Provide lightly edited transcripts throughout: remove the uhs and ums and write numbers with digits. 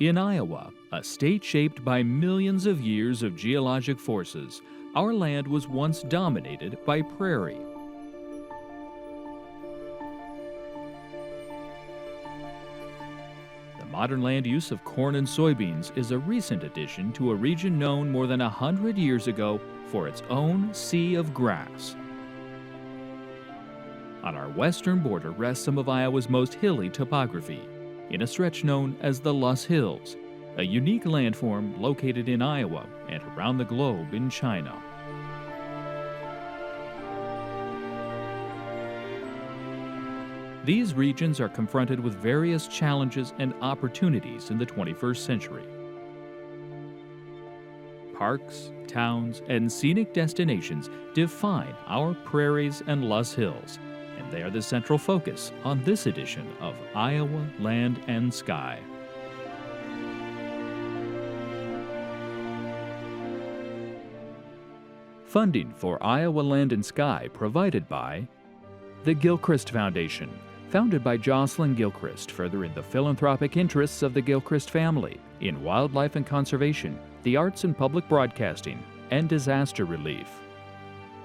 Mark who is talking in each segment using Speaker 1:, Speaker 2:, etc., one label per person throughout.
Speaker 1: In Iowa, a state shaped by millions of years of geologic forces, our land was once dominated by prairie. The modern land use of corn and soybeans is a recent addition to a region known more than 100 years ago for its own sea of grass. On our western border rests some of Iowa's most hilly topography, in a stretch known as the Loess Hills, a unique landform located in Iowa and around the globe in China. These regions are confronted with various challenges and opportunities in the 21st century. Parks, towns, and scenic destinations define our prairies and Loess Hills, and they are the central focus on this edition of Iowa Land and Sky. Funding for Iowa Land and Sky provided by the Gilchrist Foundation, founded by Jocelyn Gilchrist, furthering the philanthropic interests of the Gilchrist family in wildlife and conservation, the arts and public broadcasting, and disaster relief.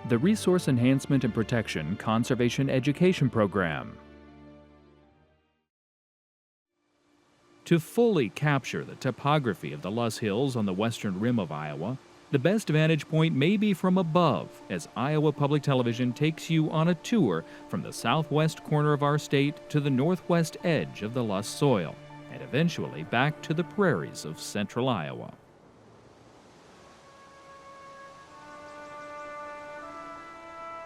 Speaker 1: The Resource Enhancement and Protection Conservation Education Program. To fully capture the topography of the Loess Hills on the western rim of Iowa, the best vantage point may be from above, as Iowa Public Television takes you on a tour from the southwest corner of our state to the northwest edge of the Loess soil, and eventually back to the prairies of central Iowa.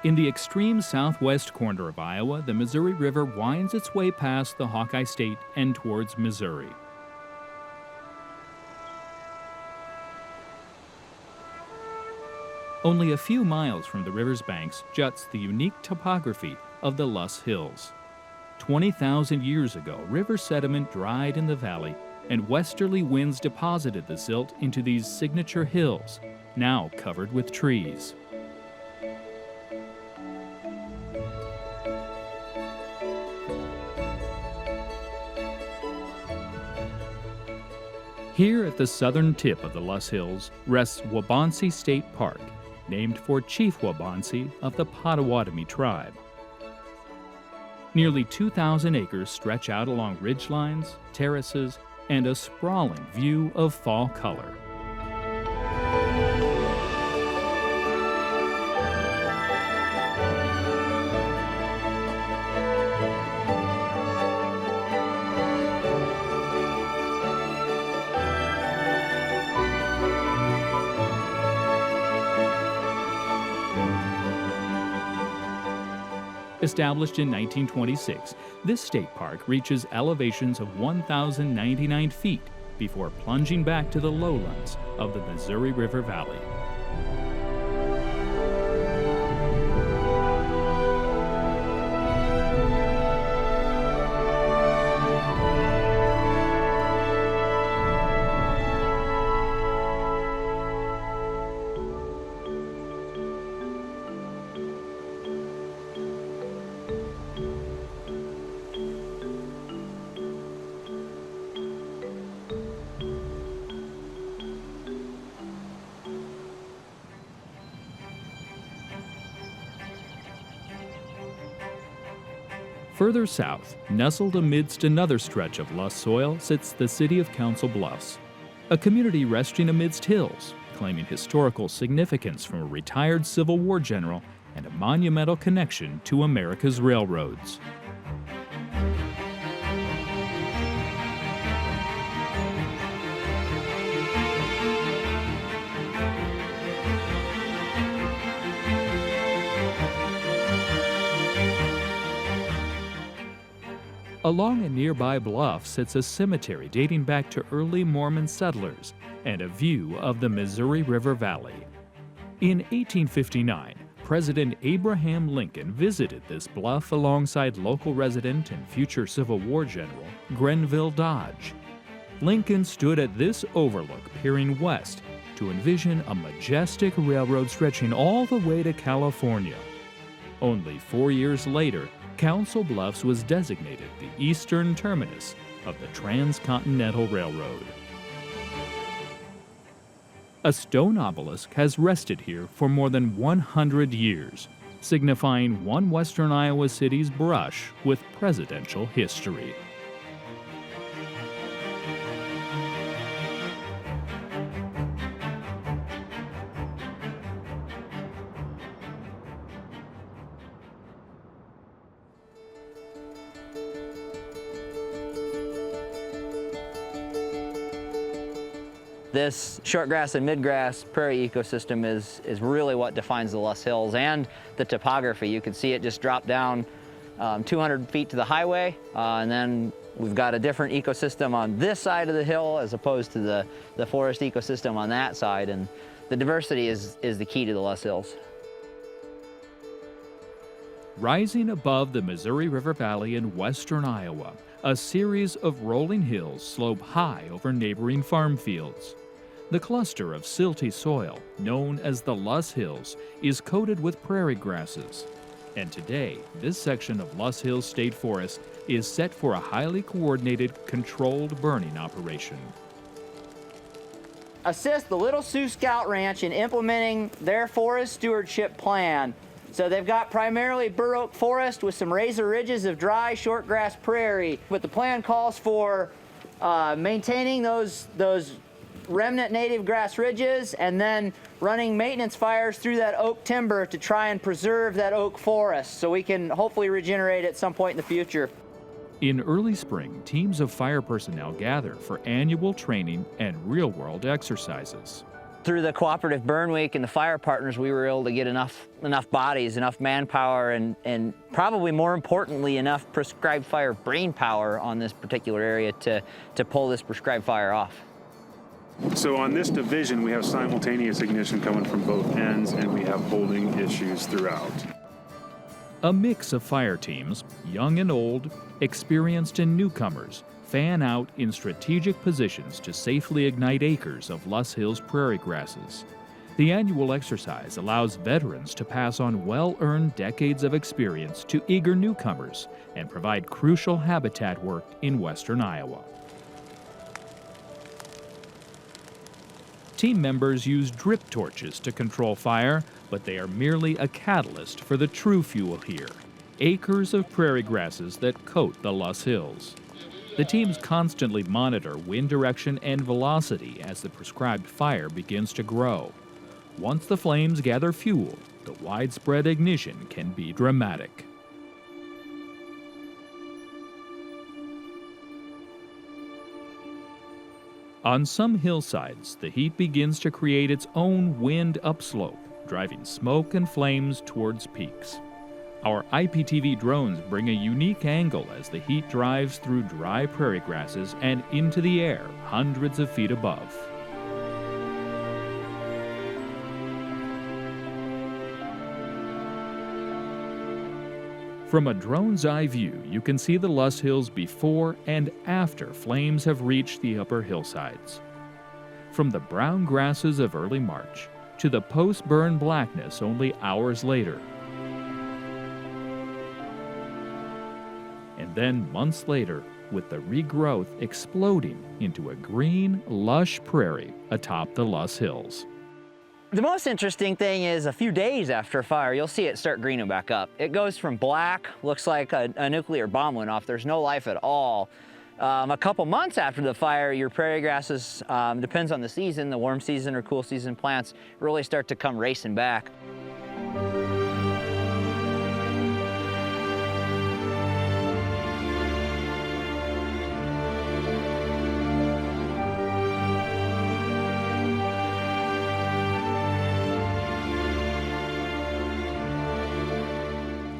Speaker 1: In the extreme southwest corner of Iowa, the Missouri River winds its way past the Hawkeye State and towards Missouri. Only a few miles from the river's banks juts the unique topography of the Loess Hills. 20,000 years ago, river sediment dried in the valley, and westerly winds deposited the silt into these signature hills, now covered with trees. Here at the southern tip of the Loess Hills rests Waubonsee State Park, named for Chief Waubonsee of the Potawatomi tribe. Nearly 2,000 acres stretch out along ridgelines, terraces, and a sprawling view of fall color. Established in 1926, this state park reaches elevations of 1,099 feet before plunging back to the lowlands of the Missouri River Valley. Further south, nestled amidst another stretch of Loess soil, sits the city of Council Bluffs, a community resting amidst hills, claiming historical significance from a retired Civil War general and a monumental connection to America's railroads. Along a nearby bluff sits a cemetery dating back to early Mormon settlers and a view of the Missouri River Valley. In 1859, President Abraham Lincoln visited this bluff alongside local resident and future Civil War general Grenville Dodge. Lincoln stood at this overlook peering west to envision a majestic railroad stretching all the way to California. Only 4 years later, Council Bluffs was designated the eastern terminus of the Transcontinental Railroad. A stone obelisk has rested here for more than 100 years, signifying one western Iowa city's brush with presidential history.
Speaker 2: This shortgrass and midgrass prairie ecosystem is really what defines the Loess Hills and the topography. You can see it just drop down 200 feet to the highway, and then we've got a different ecosystem on this side of the hill as opposed to the forest ecosystem on that side, and the diversity is the key to the Loess Hills.
Speaker 1: Rising above the Missouri River Valley in western Iowa, a series of rolling hills slope high over neighboring farm fields. The cluster of silty soil, known as the Loess Hills, is coated with prairie grasses. And today, this section of Loess Hills State Forest is set for a highly coordinated, controlled burning operation.
Speaker 2: Assist the Little Sioux Scout Ranch in implementing their forest stewardship plan. So they've got primarily bur oak forest with some razor ridges of dry shortgrass prairie. But the plan calls for maintaining those remnant native grass ridges and then running maintenance fires through that oak timber to try and preserve that oak forest so we can hopefully regenerate at some point in the future.
Speaker 1: In early spring, teams of fire personnel gather for annual training and real-world exercises.
Speaker 2: Through the cooperative burn week and the fire partners, we were able to get enough bodies, enough manpower, and probably more importantly, enough prescribed fire brain power on this particular area to pull this prescribed fire off.
Speaker 3: So on this division, we have simultaneous ignition coming from both ends, and we have holding issues throughout.
Speaker 1: A mix of fire teams, young and old, experienced and newcomers, fan out in strategic positions to safely ignite acres of Loess Hills prairie grasses. The annual exercise allows veterans to pass on well-earned decades of experience to eager newcomers and provide crucial habitat work in western Iowa. Team members use drip torches to control fire, but they are merely a catalyst for the true fuel here, acres of prairie grasses that coat the Loess Hills. The teams constantly monitor wind direction and velocity as the prescribed fire begins to grow. Once the flames gather fuel, the widespread ignition can be dramatic. On some hillsides, the heat begins to create its own wind upslope, driving smoke and flames towards peaks. Our IPTV drones bring a unique angle as the heat drives through dry prairie grasses and into the air hundreds of feet above. From a drone's eye view, you can see the Loess Hills before and after flames have reached the upper hillsides. From the brown grasses of early March to the post-burn blackness only hours later. And then months later, with the regrowth exploding into a green, lush prairie atop the Loess Hills.
Speaker 2: The most interesting thing is a few days after a fire, you'll see it start greening back up. It goes from black, looks like a nuclear bomb went off, there's no life at all. A couple months after the fire, your prairie grasses, depends on the season, the warm season or cool season plants, really start to come racing back.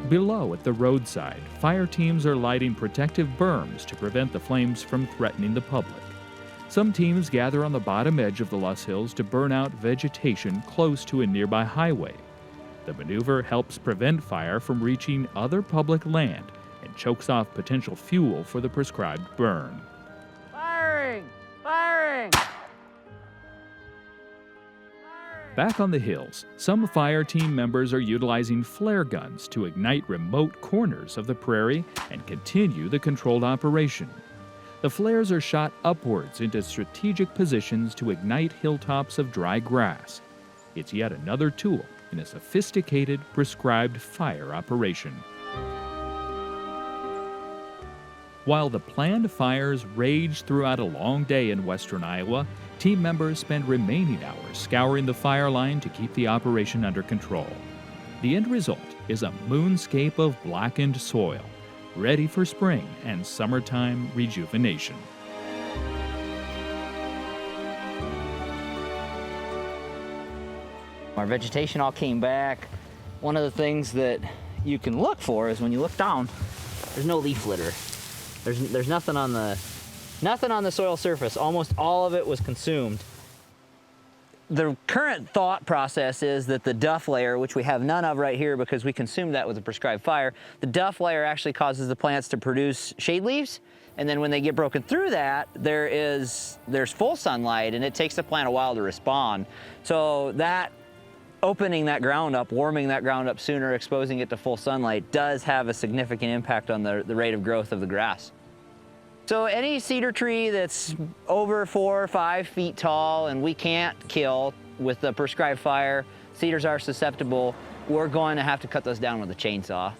Speaker 1: Below at the roadside, fire teams are lighting protective berms to prevent the flames from threatening the public. Some teams gather on the bottom edge of the Loess Hills to burn out vegetation close to a nearby highway. The maneuver helps prevent fire from reaching other public land and chokes off potential fuel for the prescribed burn.
Speaker 2: Firing! Firing!
Speaker 1: Back on the hills, some fire team members are utilizing flare guns to ignite remote corners of the prairie and continue the controlled operation. The flares are shot upwards into strategic positions to ignite hilltops of dry grass. It's yet another tool in a sophisticated, prescribed fire operation. While the planned fires rage throughout a long day in western Iowa, team members spend remaining hours scouring the fire line to keep the operation under control. The end result is a moonscape of blackened soil, ready for spring and summertime rejuvenation.
Speaker 2: Our vegetation all came back. One of the things that you can look for is when you look down, there's no leaf litter. There's nothing on the soil surface. Almost all of it was consumed. The current thought process is that the duff layer, which we have none of right here because we consumed that with a prescribed fire, the duff layer actually causes the plants to produce shade leaves. And then when they get broken through that, there's full sunlight, and it takes the plant a while to respond. So that opening that ground up, warming that ground up sooner, exposing it to full sunlight does have a significant impact on the rate of growth of the grass. So any cedar tree that's over 4 or 5 feet tall and we can't kill with the prescribed fire, cedars are susceptible, we're going to have to cut those down with a chainsaw.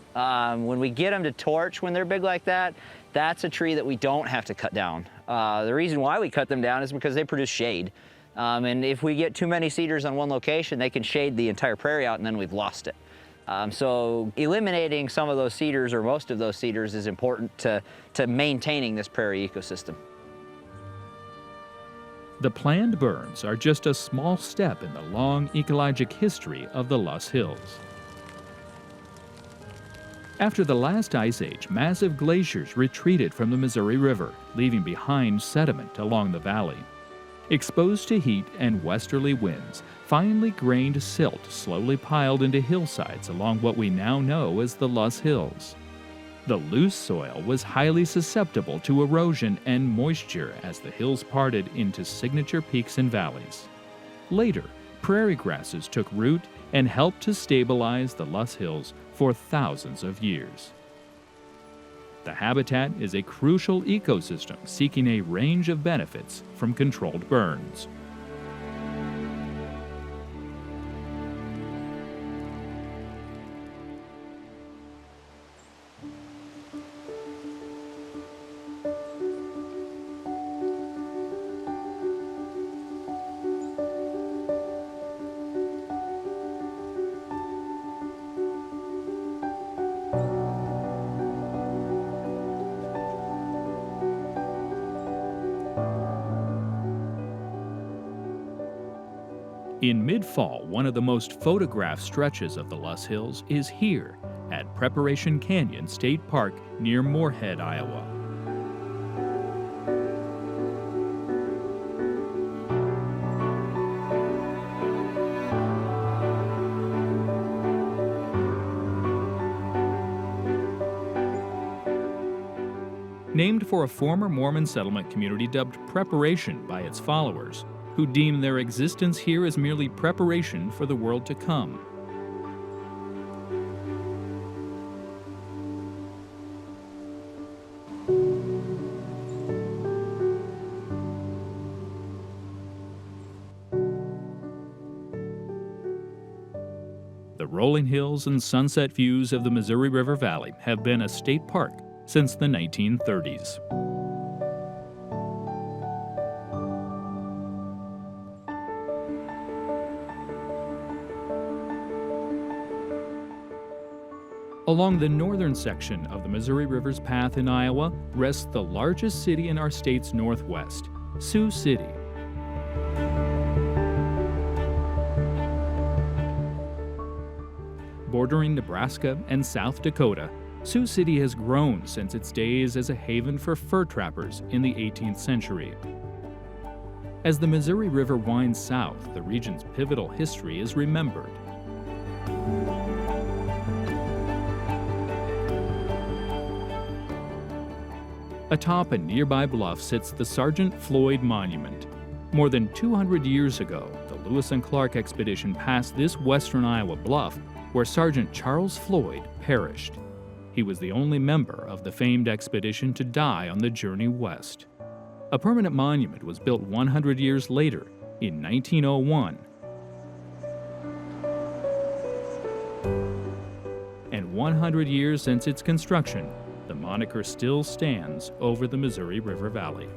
Speaker 2: When we get them to torch when they're big like that, that's a tree that we don't have to cut down. The reason why we cut them down is because they produce shade. And if we get too many cedars on one location, they can shade the entire prairie out and then we've lost it. So eliminating some of those cedars or most of those cedars is important to maintaining this prairie ecosystem.
Speaker 1: The planned burns are just a small step in the long ecologic history of the Loess Hills. After the last ice age, massive glaciers retreated from the Missouri River, leaving behind sediment along the valley. Exposed to heat and westerly winds, finely grained silt slowly piled into hillsides along what we now know as the Loess Hills. The loose soil was highly susceptible to erosion and moisture as the hills parted into signature peaks and valleys. Later, prairie grasses took root and helped to stabilize the Loess Hills for thousands of years. The habitat is a crucial ecosystem seeking a range of benefits from controlled burns. In mid-fall, one of the most photographed stretches of the Loess Hills is here at Preparation Canyon State Park near Moorhead, Iowa. Named for a former Mormon settlement community dubbed Preparation by its followers, who deem their existence here as merely preparation for the world to come. The rolling hills and sunset views of the Missouri River Valley have been a state park since the 1930s. Along the northern section of the Missouri River's path in Iowa rests the largest city in our state's northwest, Sioux City. Bordering Nebraska and South Dakota, Sioux City has grown since its days as a haven for fur trappers in the 18th century. As the Missouri River winds south, the region's pivotal history is remembered. Atop a nearby bluff sits the Sergeant Floyd Monument. More than 200 years ago, the Lewis and Clark expedition passed this western Iowa bluff where Sergeant Charles Floyd perished. He was the only member of the famed expedition to die on the journey west. A permanent monument was built 100 years later, in 1901. And 100 years since its construction, the moniker still stands over the Missouri River Valley.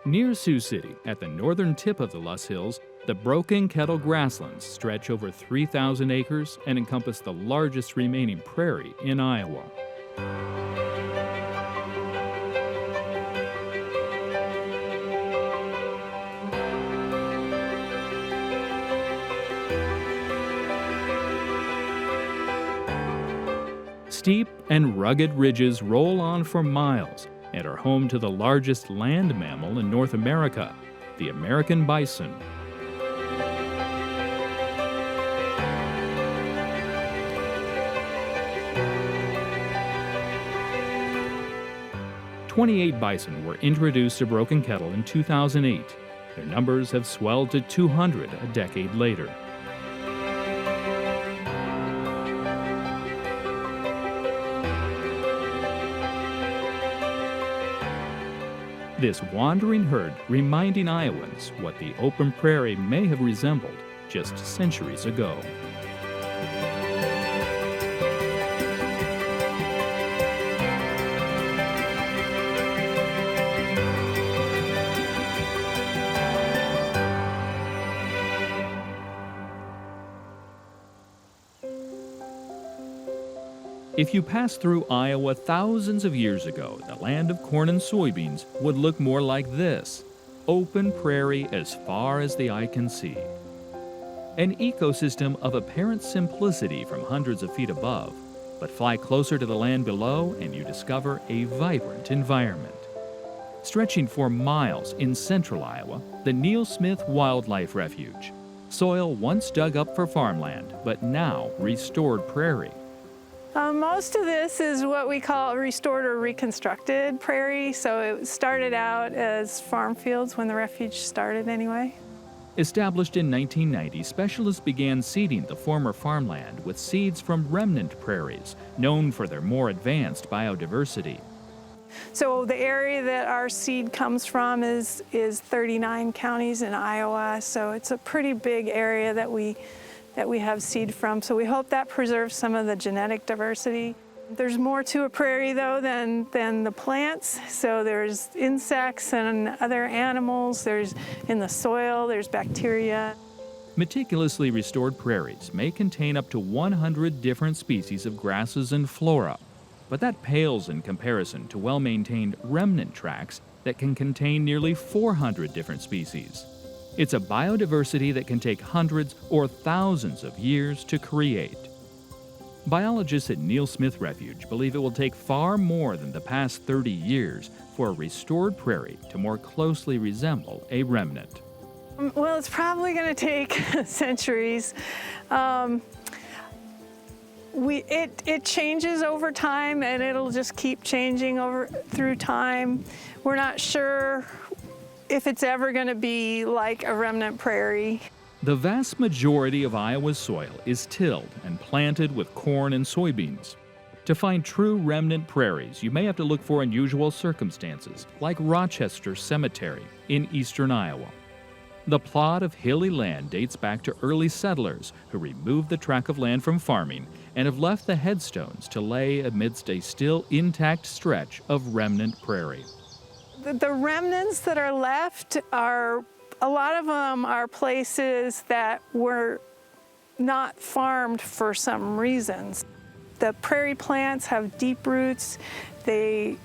Speaker 1: Near Sioux City, at the northern tip of the Loess Hills, the broken Kettle grasslands stretch over 3,000 acres and encompass the largest remaining prairie in Iowa. Steep and rugged ridges roll on for miles and are home to the largest land mammal in North America, the American bison. "28 bison were introduced to Broken Kettle in 2008. Their numbers have swelled to 200 a decade later. This wandering herd reminding Iowans what the open prairie may have resembled just centuries ago. If you passed through Iowa thousands of years ago, the land of corn and soybeans would look more like this: open prairie as far as the eye can see. An ecosystem of apparent simplicity from hundreds of feet above, but fly closer to the land below and you discover a vibrant environment. Stretching for miles in central Iowa, the Neil Smith Wildlife Refuge. Soil once dug up for farmland, but now restored prairie.
Speaker 4: Most of this is what we call restored or reconstructed prairie, so it started out as farm fields when the refuge started anyway.
Speaker 1: Established in 1990, specialists began seeding the former farmland with seeds from remnant prairies, known for their more advanced biodiversity.
Speaker 4: So the area that our seed comes from is 39 counties in Iowa, so it's a pretty big area that we have seed from. So we hope that preserves some of the genetic diversity. There's more to a prairie though than the plants. So there's insects and other animals, there's in the soil, there's bacteria.
Speaker 1: Meticulously restored prairies may contain up to 100 different species of grasses and flora, but that pales in comparison to well-maintained remnant tracts that can contain nearly 400 different species. It's a biodiversity that can take hundreds or thousands of years to create. Biologists at Neil Smith Refuge believe it will take far more than the past 30 years for a restored prairie to more closely resemble a remnant.
Speaker 4: Well, it's probably going to take centuries. It changes over time, and it'll just keep changing through time. We're not sure if it's ever going to be like a remnant prairie.
Speaker 1: The vast majority of Iowa's soil is tilled and planted with corn and soybeans. To find true remnant prairies, you may have to look for unusual circumstances, like Rochester Cemetery in eastern Iowa. The plot of hilly land dates back to early settlers who removed the tract of land from farming and have left the headstones to lay amidst a still intact stretch of remnant prairie.
Speaker 4: The remnants that are left a lot of them are places that were not farmed for some reasons. The prairie plants have deep roots. They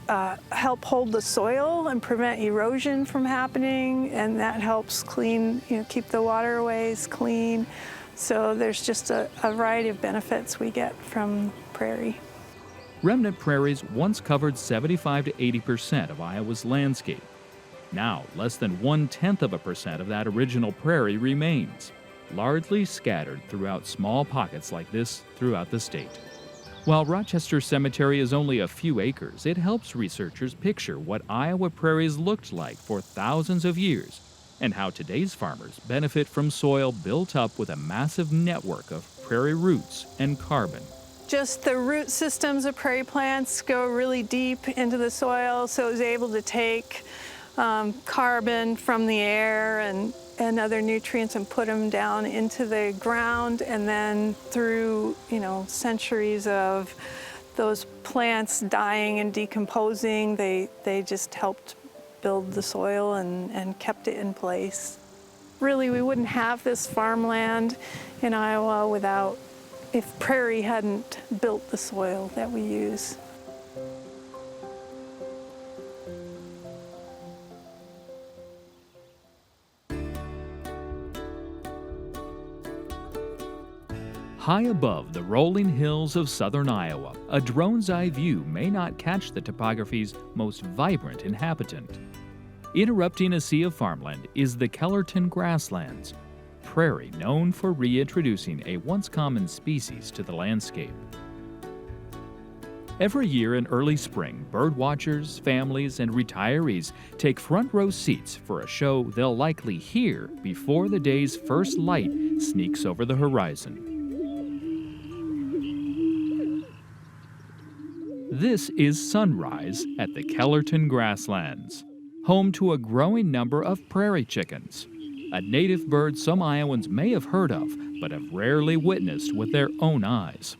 Speaker 4: help hold the soil and prevent erosion from happening, and that helps keep the waterways clean. So there's just a variety of benefits we get from prairie.
Speaker 1: Remnant prairies once covered 75 to 80% of Iowa's landscape. Now, less than 0.1% of that original prairie remains, largely scattered throughout small pockets like this throughout the state. While Rochester Cemetery is only a few acres, it helps researchers picture what Iowa prairies looked like for thousands of years and how today's farmers benefit from soil built up with a massive network of prairie roots and carbon.
Speaker 4: Just the root systems of prairie plants go really deep into the soil, so it was able to take carbon from the air and other nutrients and put them down into the ground, and then through centuries of those plants dying and decomposing, they just helped build the soil and kept it in place. Really, we wouldn't have this farmland in Iowa if prairie hadn't built the soil that we use.
Speaker 1: High above the rolling hills of southern Iowa, a drone's eye view may not catch the topography's most vibrant inhabitant. Interrupting a sea of farmland is the Kellerton grasslands, prairie known for reintroducing a once common species to the landscape. Every year in early spring, birdwatchers, families, and retirees take front row seats for a show they'll likely hear before the day's first light sneaks over the horizon. This is sunrise at the Kellerton grasslands, home to a growing number of prairie chickens, a native bird some Iowans may have heard of, but have rarely witnessed with their own eyes.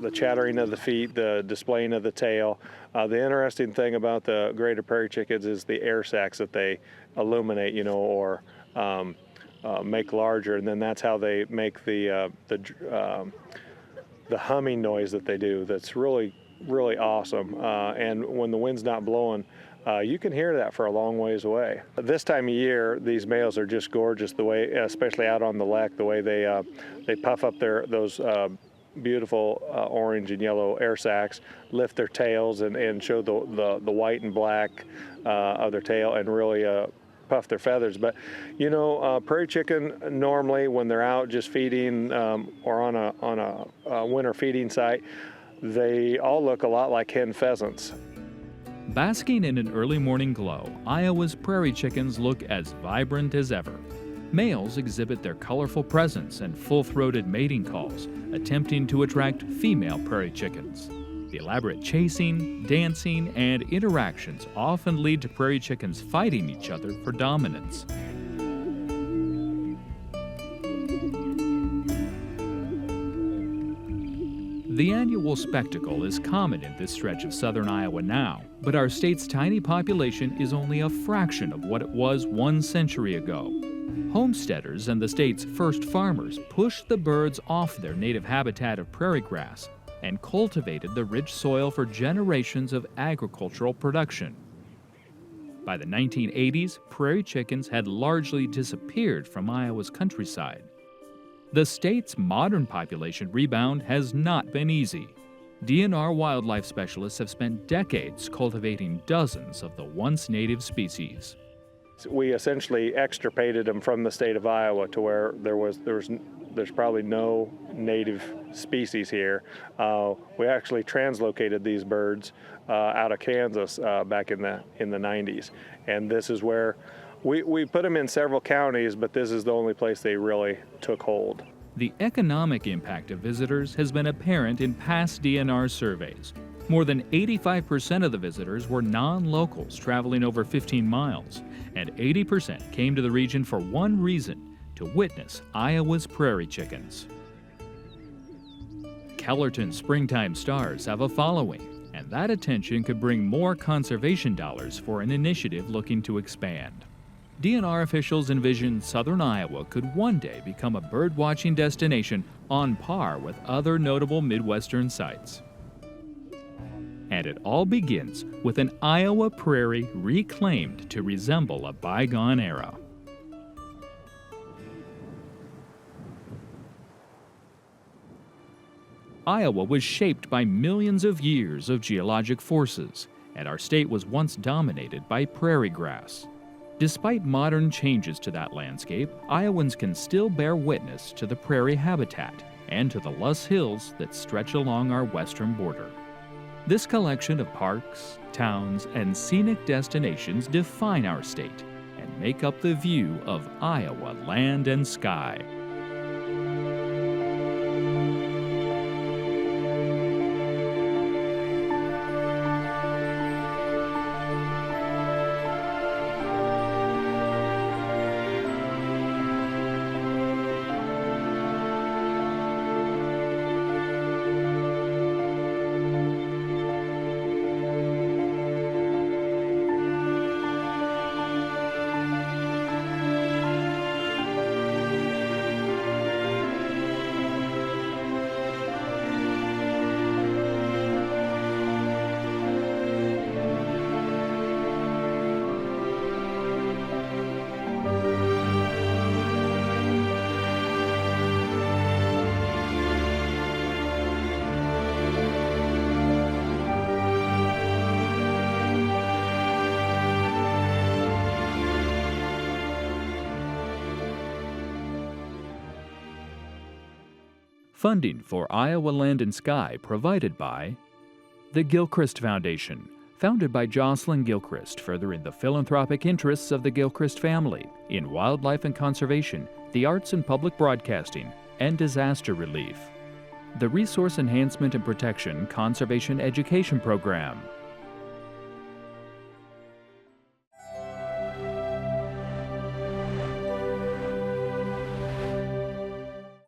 Speaker 5: The chattering of the feet, the displaying of the tail. The interesting thing about the greater prairie chickens is the air sacs that they illuminate, or make larger, and then that's how they make the humming noise that they do. That's really, really awesome. And when the wind's not blowing, you can hear that for a long ways away. This time of year, these males are just gorgeous. The way, especially out on the lek, the way they puff up those beautiful orange and yellow air sacs, lift their tails and show the white and black of their tail, and really puff their feathers. But prairie chicken normally, when they're out just feeding or on a winter feeding site, they all look a lot like hen pheasants.
Speaker 1: Basking in an early morning glow, Iowa's prairie chickens look as vibrant as ever. Males exhibit their colorful presence and full-throated mating calls, attempting to attract female prairie chickens. The elaborate chasing, dancing, and interactions often lead to prairie chickens fighting each other for dominance. The annual spectacle is common in this stretch of southern Iowa now, but our state's tiny population is only a fraction of what it was 1 century ago. Homesteaders and the state's first farmers pushed the birds off their native habitat of prairie grass and cultivated the rich soil for generations of agricultural production. By the 1980s, prairie chickens had largely disappeared from Iowa's countryside. The state's modern population rebound has not been easy. DNR wildlife specialists have spent decades cultivating dozens of the once native species.
Speaker 5: We essentially extirpated them from the state of Iowa to where there's probably no native species here. We actually translocated these birds out of Kansas back in the 90s, and this is where we put them in several counties, but this is the only place they really took hold.
Speaker 1: The economic impact of visitors has been apparent in past DNR surveys. More than 85% of the visitors were non-locals traveling over 15 miles, and 80% came to the region for one reason: to witness Iowa's prairie chickens. Kellerton springtime stars have a following, and that attention could bring more conservation dollars for an initiative looking to expand. DNR officials envision southern Iowa could one day become a bird-watching destination on par with other notable Midwestern sites. And it all begins with an Iowa prairie reclaimed to resemble a bygone era. Iowa was shaped by millions of years of geologic forces, and our state was once dominated by prairie grass. Despite modern changes to that landscape, Iowans can still bear witness to the prairie habitat and to the Loess Hills that stretch along our western border. This collection of parks, towns, and scenic destinations define our state and make up the view of Iowa land and sky. Funding for Iowa Land and Sky provided by the Gilchrist Foundation, founded by Jocelyn Gilchrist, furthering the philanthropic interests of the Gilchrist family in wildlife and conservation, the arts and public broadcasting, and disaster relief. The Resource Enhancement and Protection Conservation Education Program,